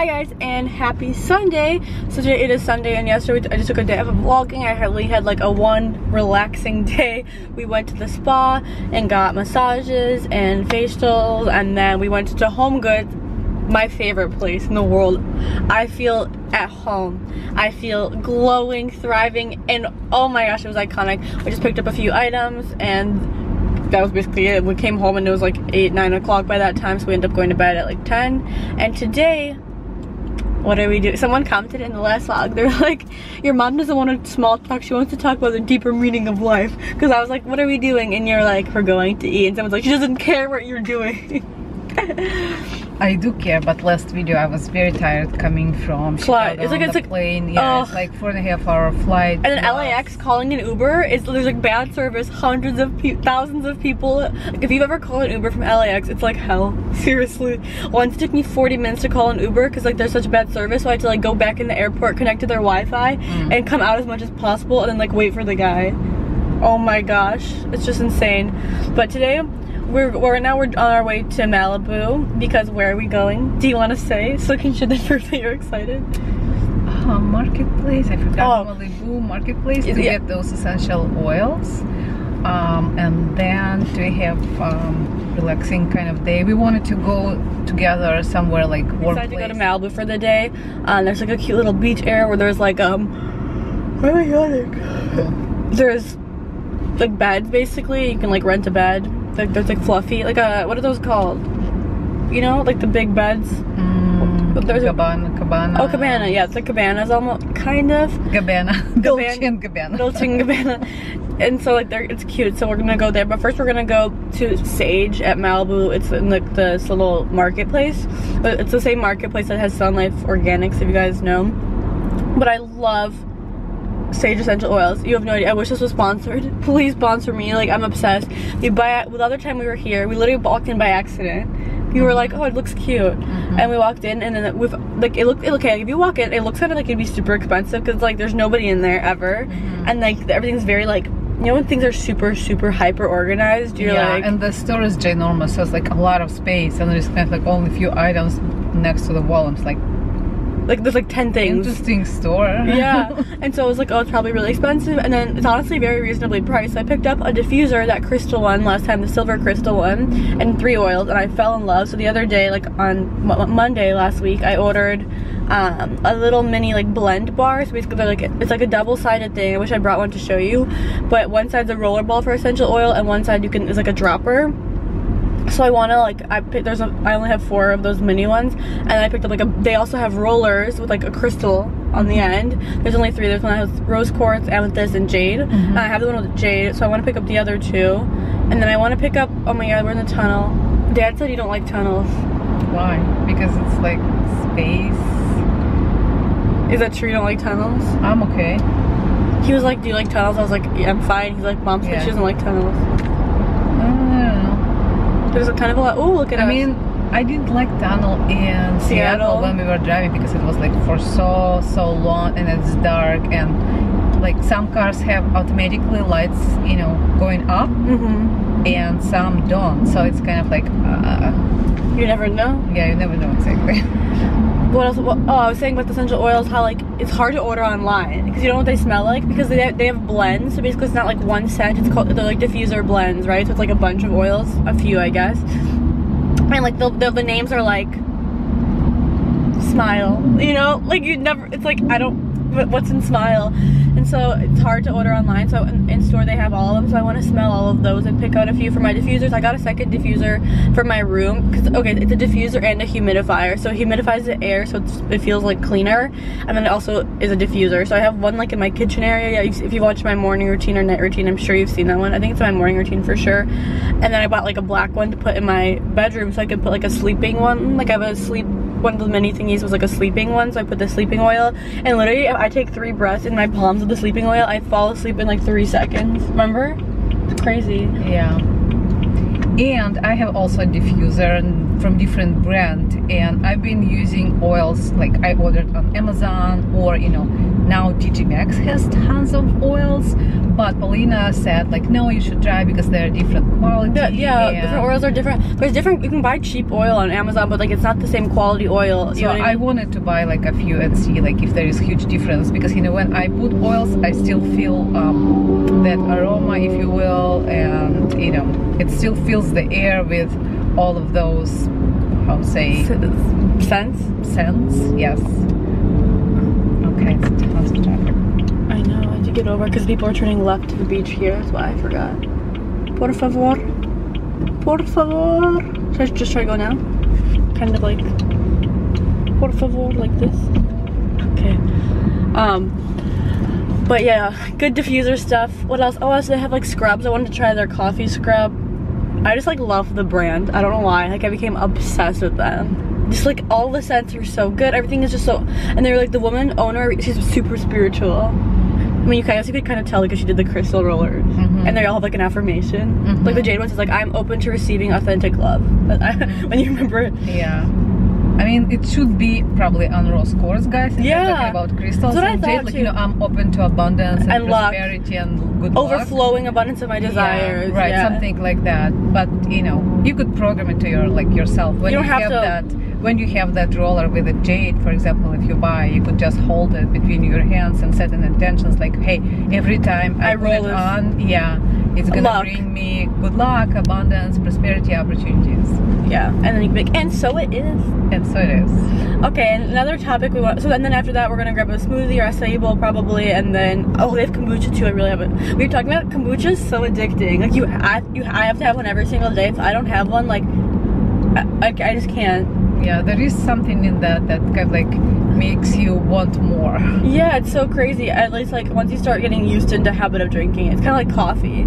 Hi guys, and happy Sunday. So today it is Sunday, and yesterday I just took a day of vlogging. I really had like a one relaxing day. We went to the spa and got massages and facials, and then we went to Home Goods, my favorite place in the world. I feel at home. I feel glowing, thriving, and oh my gosh, it was iconic. We just picked up a few items, and that was basically it. We came home and it was like 8, 9 o'clock by that time, so we ended up going to bed at like 10. And today, what are we doing? Someone commented in the last vlog, they're like, your mom doesn't want to small talk, she wants to talk about the deeper meaning of life. Because I was like, what are we doing? And you're like, we're going to eat. And someone's like, she doesn't care what you're doing. I do care, but last video I was very tired coming from Chicago. It's like plane. Yeah, it's like 4.5 hour flight. And then LAX calling an Uber is, there's like bad service. Hundreds of thousands of people. Like, if you've ever called an Uber from LAX, it's like hell. Seriously. Once it took me 40 minutes to call an Uber because like there's such bad service, so I had to like go back in the airport, connect to their Wi-Fi, and come out as much as possible, and then like wait for the guy. Oh my gosh, it's just insane. But today, we're on our way to Malibu, because where are we going? Do you want to say? So can you show the first that you're excited? Marketplace. I forgot. Malibu Marketplace to get those essential oils, and then to have relaxing kind of day. We wanted to go together somewhere like workplace. We decided to go to Malibu for the day. There's like a cute little beach area where there's like oh my god, there's like beds basically. You can like rent a bed. Like there's like fluffy, like what are those called? You know, like the big beds. There's cabana. Oh, cabana. Yeah, it's like cabanas almost, kind of. Cabana. Dolce and Gabbana. And so like it's cute. So we're gonna go there, but first we're gonna go to Sage at Malibu. It's in like this little marketplace, but it's the same marketplace that has Sun Life Organics, if you guys know. But I love Sage essential oils. You have no idea. I wish this was sponsored. Please sponsor me. Like, I'm obsessed. The other time we were here, we literally walked in by accident. We were like, oh, it looks cute, and we walked in, and then with like it looked okay. If you walk in, it looks kind of like it'd be super expensive because like there's nobody in there ever, and like everything's very like, you know, when things are super hyper organized, you're like, and the store is ginormous, so it's like a lot of space, and there's kind of like only a few items next to the wall. And it's like there's like 10 things. Interesting store. Yeah. And so I was like, oh, it's probably really expensive, and then it's honestly very reasonably priced. I picked up a diffuser, that crystal one last time, the silver crystal one, and 3 oils, and I fell in love. So the other day, like on Monday last week, I ordered a little mini like blend bar. So basically they're like, it's like a double-sided thing. I wish I brought one to show you, but one side's a roller ball for essential oil, and one side is like a dropper. So I want to like, I only have 4 of those mini ones, and I picked up like they also have rollers with like a crystal on the end. There's only 3. There's one that has rose quartz, amethyst, and jade. And I have the one with jade, so I want to pick up the other 2. And then I want to pick up, oh my god, we're in the tunnel. Dad said you don't like tunnels. Why? Because it's like space. Is that true? You don't like tunnels? I'm okay. He was like, do you like tunnels? I was like, yeah, I'm fine. He's like, Mom said she doesn't like tunnels. There's a kind of a lot. Oh, look at us. I mean, I didn't like tunnel in Seattle when we were driving because it was like for so long, and it's dark, and like some cars have automatically lights, you know, going up, and some don't. So it's kind of like you never know. Yeah, you never know exactly. What else? Oh, I was saying about the essential oils, how like it's hard to order online because you don't know what they smell like, because they have blends. So basically it's not like one scent, it's called, they're like diffuser blends, right? So it's like a bunch of oils, a few I guess, and like the names are like Smile, you know, like you'd never, it's like, I don't, what's in Smile? And so it's hard to order online. So in store they have all of them, so I want to smell all of those and pick out a few for my diffusers. I got a second diffuser for my room because, okay, it's a diffuser and a humidifier, so it humidifies the air so it feels like cleaner, and then it also is a diffuser. So I have one like in my kitchen area. Yeah, if you watch my morning routine or night routine, I'm sure you've seen that one. I think it's my morning routine for sure. And then I bought like a black one to put in my bedroom so I could put like a sleeping one. Like I have a one of the mini thingies was like a sleeping one, so I put the sleeping oil, and literally if I take 3 breaths in my palms of the sleeping oil, I fall asleep in like 3 seconds. Remember? It's crazy. Yeah. And I have also a diffuser, and from different brand, and I've been using oils like I ordered on Amazon, or you know, now TJ Maxx has tons of oils, but Polina said like, no, you should try because they're different quality. Yeah, different oils are different. There's different, you can buy cheap oil on Amazon, but like it's not the same quality oil. So I wanted to buy like a few and see like if there is huge difference, because you know, when I put oils I still feel that aroma, if you will, and you know, it still fills the air with all of those, how to say, scents. Yes. Okay, it's tons of traffic. I know, I had to get over because people are turning left to the beach here. That's why I forgot. Por favor. Por favor. Should I just try to go now? Kind of like, por favor, like this. Okay. But yeah, good diffuser stuff. What else? Oh, so they have like scrubs. I wanted to try their coffee scrub. I just like love the brand. I don't know why. Like I became obsessed with them. Just like all the scents are so good. Everything is just so, and they're like the woman owner, she's super spiritual. I mean, you could kind of tell because she did the crystal rollers, and they all have like an affirmation. Like the jade ones is like, I'm open to receiving authentic love. When you remember it. Yeah. I mean, it should be probably on rose quartz, guys. If yeah. We're talking about crystals and jade, like, you know, I'm open to abundance and prosperity and good luck. Overflowing abundance of my desires. Yeah, right, yeah. Something like that. But you know, you could program it to your yourself. When you don't have that, when you have that roller with a jade, for example, if you buy, you could just hold it between your hands and set an intentions like, hey, every time I roll it on, yeah, it's gonna bring me good luck, abundance, prosperity, opportunities. Yeah, and then you can make, and so it is. And so it is. Okay, and another topic we want, so and then after that we're gonna grab a smoothie or acai bowl probably, and then, oh, they have kombucha too. I really haven't. We were talking about kombucha is so addicting. Like I have to have one every single day. If I don't have one, like I just can't. Yeah, there is something in that kind of like makes you want more. Yeah, it's so crazy. At least like once you start getting used into the habit of drinking, it's kind of like coffee.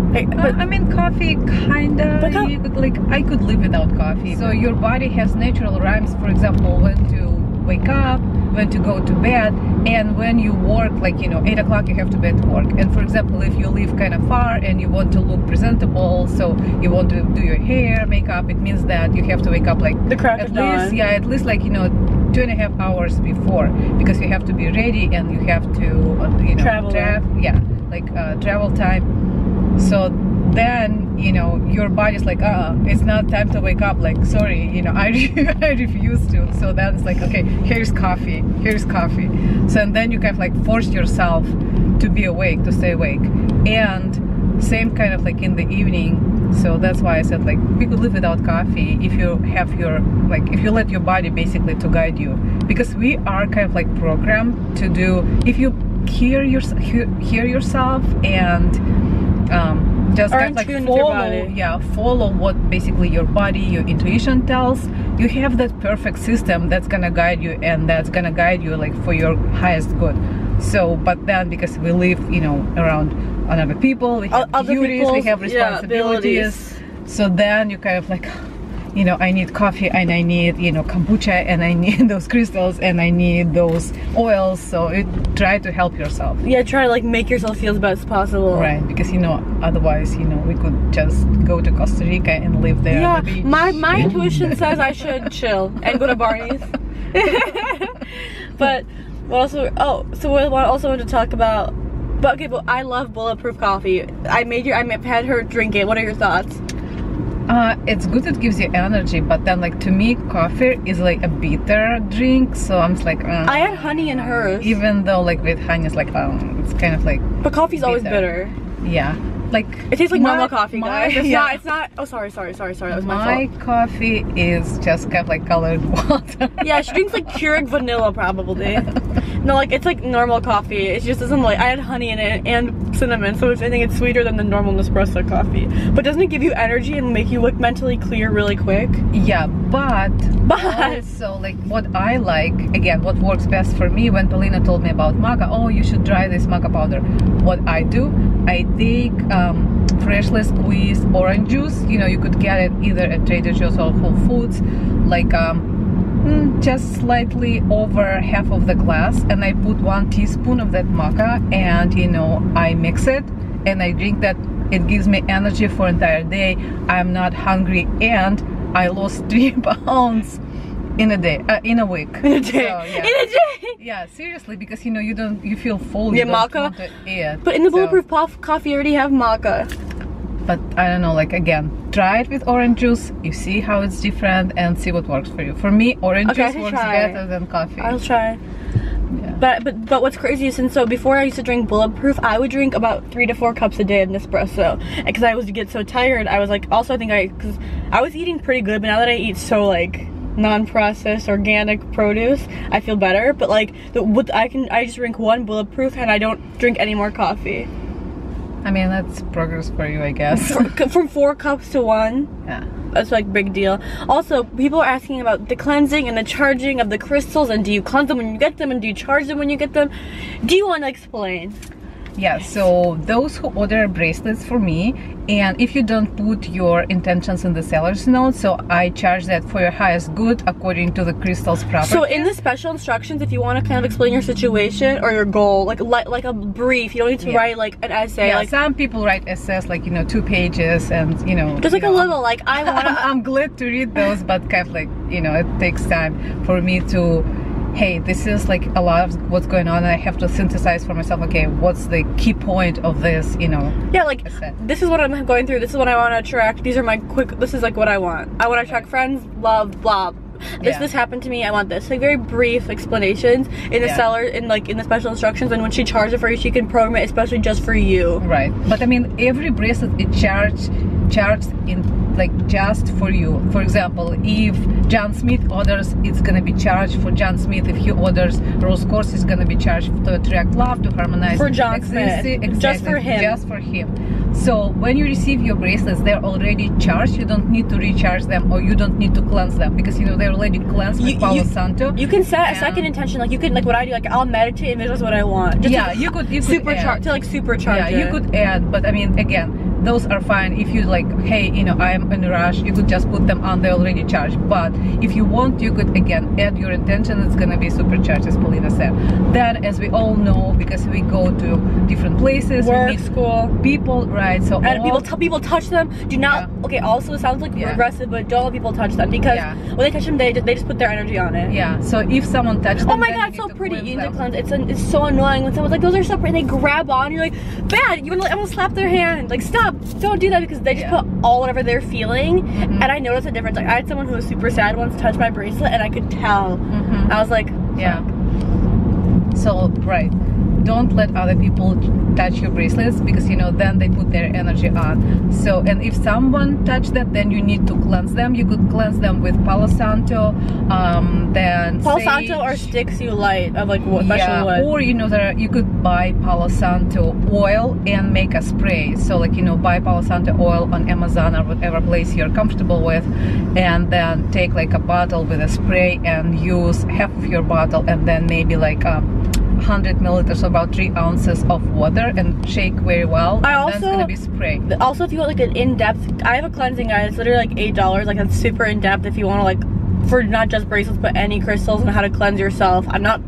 But I mean, coffee kinda. But you could, like, I could live without coffee. So your body has natural rhymes. For example, when to wake up, when to go to bed, and when you work, like, you know, 8 o'clock you have to be at work. And for example, if you live kind of far and you want to look presentable, so you want to do your hair, makeup, it means that you have to wake up like the crack of dawn. Yeah, at least like, you know, 2.5 hours before, because you have to be ready and you have to, you know, travel time. So then, you know, your body's like, it's not time to wake up, like, sorry, you know, I refuse to. So then it's like, okay, here's coffee. So and then you kind of like force yourself to be awake, to stay awake. And same kind of like in the evening. So that's why I said, like, we could live without coffee if you have your, like, if you let your body basically to guide you, because we are kind of like programmed to do, if you hear yourself and just kind of like follow what basically your body, your intuition tells you. Have that perfect system that's gonna guide you, and that's gonna guide you like for your highest good. So but then, because we live, you know, around other people, we have duties, we have responsibilities, so then you kind of like, you know, I need coffee and I need, you know, kombucha and I need those crystals and I need those oils. So try to help yourself. Yeah, try to like make yourself feel as best as possible. Right, because, you know, otherwise, you know, we could just go to Costa Rica and live there. Yeah, on the beach. My intuition says I should chill and go to Barney's. But also, so we also want to talk about, but okay, but I love bulletproof coffee. I've had her drink it. What are your thoughts? It's good, it gives you energy, but then like to me coffee is like a bitter drink, so I'm just like I had honey in hers, even though like with honey it's like it's kind of like, but coffee's always bitter. Yeah, like it tastes like normal coffee, guys. It's not. Oh, sorry, that was my fault. Coffee is just kind of like colored water. Yeah, she drinks like Keurig vanilla probably. No, like it's like normal coffee. It just doesn't, like, I had honey in it and cinnamon, so I think it's sweeter than the normal Nespresso coffee. But doesn't it give you energy and make you look mentally clear really quick? Yeah, but also like what I like, again, what works best for me, when Polina told me about maca, oh, you should try this maca powder. What I do, I take freshly squeezed orange juice. You know, you could get it either at Trader Joe's or Whole Foods, like just slightly over half of the glass, and I put 1 teaspoon of that maca, and you know, I mix it and I drink that. It gives me energy for entire day. I'm not hungry, and I lost 3 pounds in a day, in a week. In a day. So, yeah. In a day. Yeah, seriously, because you feel full. Yeah, you don't maca. want to eat. But in the bulletproof coffee, you already have maca. But I don't know, like again, try it with orange juice. You see how it's different and see what works for you. For me, orange juice works better than coffee. I'll try. Yeah. But what's crazy is, so before I used to drink bulletproof, I would drink about 3 to 4 cups a day of Nespresso, because I was get so tired. I was like, also I think because I was eating pretty good, but now that I eat so like non-processed organic produce, I feel better. But like I just drink 1 bulletproof and I don't drink any more coffee. I mean, that's progress for you, I guess. From 4 cups to 1. Yeah. That's like big deal. Also, people are asking about the cleansing and the charging of the crystals, and do you cleanse them when you get them, and do you charge them when you get them? Do you want to explain? Yeah, so those who order bracelets for me, and if you don't put your intentions in the seller's note, so I charge that for your highest good according to the crystal's properties. So in the special instructions, if you want to kind of explain your situation or your goal, like a brief, you don't need to write like an essay. Yeah, like some people write essays like 2 pages, and just like a little, like I want to. I'm glad to read those, but kind of like it takes time for me to. Hey, this is like a lot of what's going on, and I have to synthesize for myself, okay, what's the key point of this, Yeah, like, this is what I'm going through, this is what I want to attract, these are my this is like what I want. I want to attract friends, love, blah. This happened to me, I want this. Like very brief explanations in the seller, in the special instructions, and when she charges it for you, she can program it especially just for you. Right. But I mean, every bracelet is charged in like just for you. For example, if John Smith orders, it's gonna be charged for John Smith. If he orders rose quartz, it's gonna be charged to attract love, to harmonize. For John Smith. Exactly, just for him. Just for him. So when you receive your bracelets, they're already charged. You don't need to recharge them, or you don't need to cleanse them, because they're already cleansed with Palo Santo. You can set a second intention, like you can, like what I do, like I'll meditate and visualize what I want. Just you could supercharge to like supercharge. Yeah, you could add, but I mean, again, those are fine if you like, hey, I'm in a rush, you could just put them on, they're already charged. But if you want, you could again add your intention, it's gonna be supercharged, as Polina said. Then, as we all know, because we go to different places, work, we meet school, people, right? So and people touch them. Do not. Okay. Also, it sounds like aggressive, but don't let people touch them, because when they touch them, they just put their energy on it. Yeah. So if someone touches them, oh my god, so pretty. You need to cleanse. It's so annoying when someone's like, those are so pretty. They grab on. You're like, bad. You want to slap their hand. Like, stop. Don't do that, because they just put all whatever they're feeling. And I noticed a difference. Like I had someone who was super sad once touch my bracelet, and I could tell. I was like, yeah. So don't let other people touch your bracelets, because then they put their energy on. So, and if someone touched that, then you need to cleanse them. You could cleanse them with Palo Santo, then Palo Santo or sticks you light of like special wood. Or you could buy Palo Santo oil and make a spray. So like buy Palo Santo oil on Amazon or whatever place you're comfortable with, and then take like a bottle with a spray and use half of your bottle, and then maybe like 100 milliliters, so about 3 ounces of water, and shake very well. That's gonna be spray. Also, if you want like an in-depth, I have a cleansing guide. It's literally like $8. Like that's super in-depth if you want to like, for not just bracelets but any crystals and how to cleanse yourself. I'm not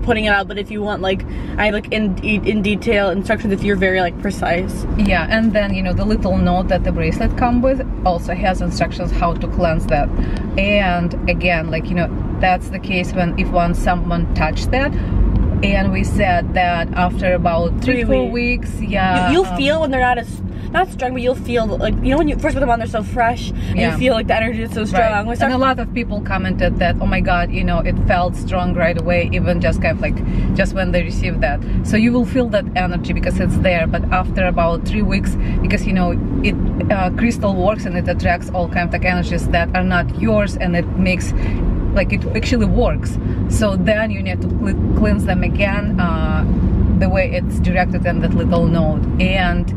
putting it out, but if you want, like I have like in detail instructions if you're very like precise. Yeah, and then the little note that the bracelet comes with also has instructions how to cleanse that. And again, like that's the case when someone touched that. And we said that after about 3-4 weeks, you'll feel when they're not strong, but you'll feel like, when you first put them on, they're so fresh, and you feel like the energy is so strong. Right. And a lot of people commented that, oh my god, it felt strong right away, even just kind of like just when they received that. So you will feel that energy because it's there. But after about 3 weeks, because crystal works and it attracts all kinds of like energies that are not yours, and it makes like it actually works. So then you need to cleanse them again the way it's directed in that little note, and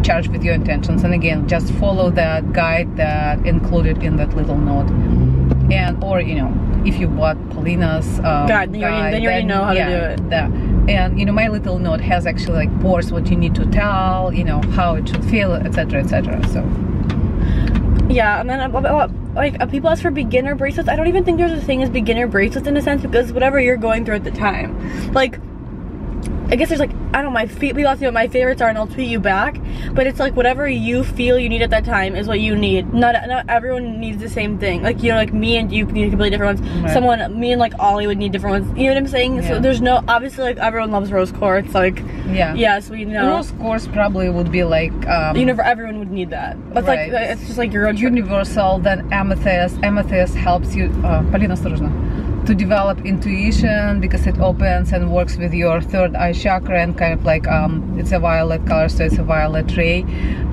charge with your intentions. And again, just follow that guide that included in that little note. And or if you bought Polina's guide, then you already know how to do it. And my little note has actually like pours what you need to tell, how it should feel, etc, etc. So yeah. And then like people ask for beginner bracelets. I don't even think there's a thing as beginner bracelets in a sense, because whatever you're going through at the time, like I guess there's like, I don't know, my favorites are, and I'll tweet you back, but it's like whatever you feel you need at that time is what you need. Not everyone needs the same thing. Like, you know, like me and you need completely different ones. Right. Me and like Ollie would need different ones. You know what I'm saying? Yeah. So there's no, obviously like everyone loves rose quartz. Like, yeah. Yes, we know. Rose quartz probably would be like, everyone would need that. That's right. like, it's just like your own universal. Then amethyst. Amethyst helps you, Polina, осторожно, to develop intuition, because it opens and works with your third eye chakra, and kind of like it's a violet color, so it's a violet ray,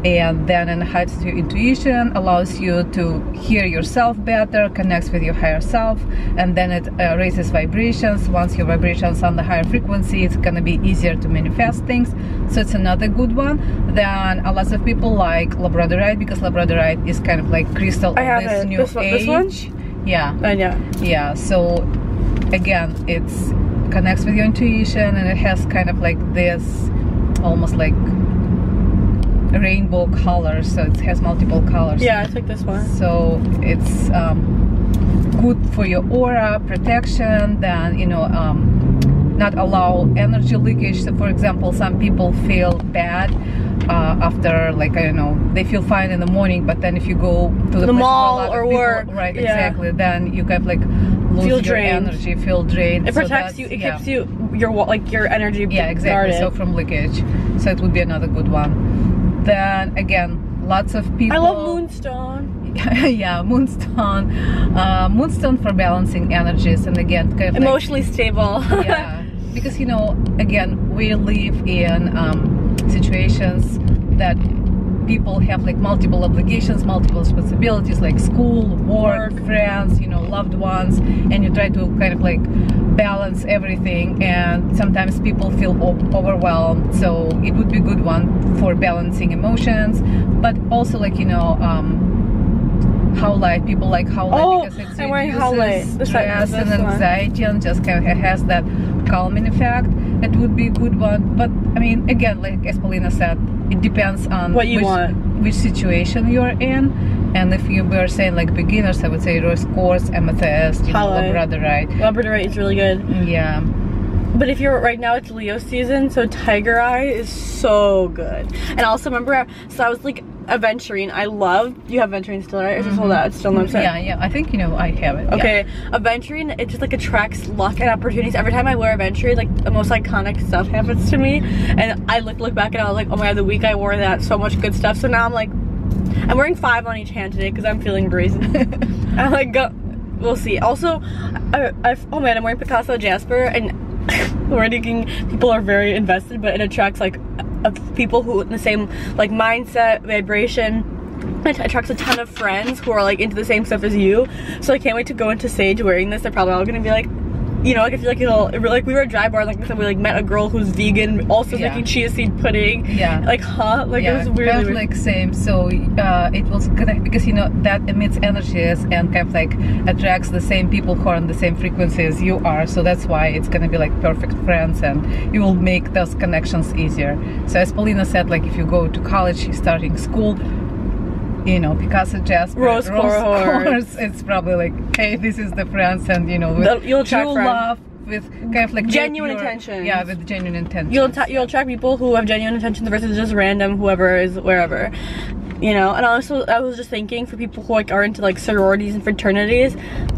and then enhances your intuition, allows you to hear yourself better, connects with your higher self, and then it raises vibrations. Once your vibrations on the higher frequency, it's gonna be easier to manifest things. So it's another good one. Then a lot of people like labradorite, because labradorite is kind of like crystal of this new age. This one? Yeah. Yeah, so again, it's connects with your intuition, and it has kind of like this almost like rainbow colors, so it has multiple colors. Yeah, I took this one. So it's good for your aura protection. Then, you know, not allow energy leakage. So for example, some people feel bad after, like, I don't know, they feel fine in the morning, but then if you go to the mall or work, right, exactly, then you kind of like lose your energy, feel drained. It protects you, it keeps you your energy exactly, so from leakage. So it would be another good one. Then again, lots of people, I love moonstone. Yeah, moonstone. Moonstone for balancing energies, and again, kind of emotionally stable. Yeah, because, you know, again, we live in situations that people have like multiple obligations, multiple responsibilities, like school, work, friends, you know, loved ones, and you try to kind of like balance everything, and sometimes people feel overwhelmed. So it would be a good one for balancing emotions, but also, like, you know, howlite, people like howlite because it reduces stress and anxiety, and just kind of has that calming effect. It would be a good one, but I mean, again, like as Polina said, it depends on what you want, which situation you're in. And if you were saying like beginners, I would say rose quartz, amethyst, you know, labradorite. Labradorite is really good. Yeah. But if you're right now, it's Leo season, so tiger eye is so good. And also remember, so I was like aventurine. I love, you have aventurine still, right? Or is it sold out? It's still not. Yeah, I think, you know, I have it. Okay, aventurine, it just like attracts luck and opportunities. Every time I wear aventurine, like the most iconic stuff happens to me, and I look back and I was like, oh my god, the week I wore that, so much good stuff. So now I'm like, I'm wearing 5 on each hand today because I'm feeling brazen. I'm like, we'll see. Also, oh man, I'm wearing Picasso jasper, and already people are very invested, but it attracts like people who in the same like mindset, vibration. It attracts a ton of friends who are like into the same stuff as you. So I can't wait to go into Sage wearing this. They're probably all gonna be like, you know, like I feel like like we were at Dry Bar, like we like met a girl who's vegan, also making chia seed pudding. Yeah. Like, huh? Like, it was really weird. Like same. So it was good because, you know, that emits energies and kind of like attracts the same people who are on the same frequency as you are. So that's why it's gonna be like perfect friends, and you will make those connections easier. So as Polina said, like if you go to college, starting school, you know, Picasso jasper, rose quartz, it's probably like, hey, this is the friends, and you know, with you'll attract true love, with kind of like genuine intentions. Yeah, with genuine intentions. You'll attract people who have genuine intentions versus just random whoever is wherever. You know, and also I was just thinking for people who like are into like sororities and fraternities,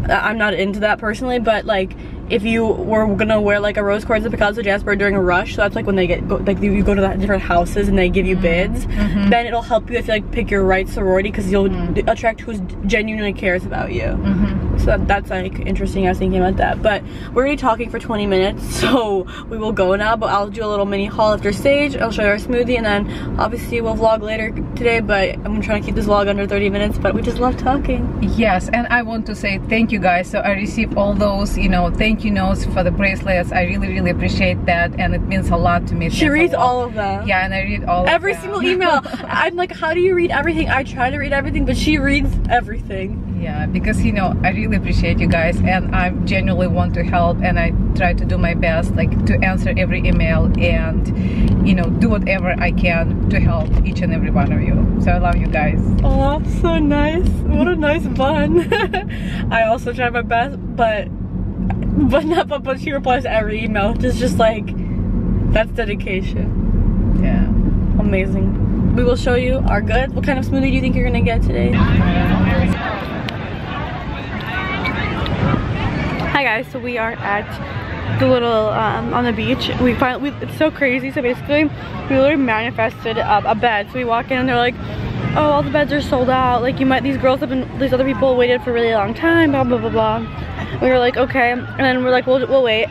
I'm not into that personally, but like if you were gonna wear like a rose quartz and Picasso jasper during a rush, so that's like when they you go to the different houses and they give you bids, then it'll help you if you like pick your right sorority, because you'll attract who genuinely cares about you. So that's like interesting. I was thinking about that, but we're already talking for 20 minutes, so we will go now, but I'll do a little mini haul after Sage. I'll show you our smoothie, and then obviously we'll vlog later today, but I'm trying to keep this vlog under 30 minutes, but we just love talking. Yes, and I want to say thank you guys. So I received all those, you know, thank you notes for the bracelets. I really appreciate that, and it means a lot to me. She reads all of them. Yeah, and I read all every single email. I'm like, how do you read everything? I try to read everything, but she reads everything. Yeah, because, you know, I really appreciate you guys, and I genuinely want to help, and I try to do my best, like, to answer every email and, you know, do whatever I can to help each and every one of you. So I love you guys. Oh, so nice. What a nice bun. I also try my best, but she replies to every email. Just like, That's dedication. Yeah. Amazing. We will show you our good. What kind of smoothie do you think you're gonna get today? Hi guys, so we are at the little on the beach. It's so crazy. So basically, we literally manifested a bed. So we walk in and they're like, "Oh, all the beds are sold out. Like these girls have been, these other people waited for a really long time. Blah blah blah blah." We were like, "Okay," and then we're like, "We'll wait."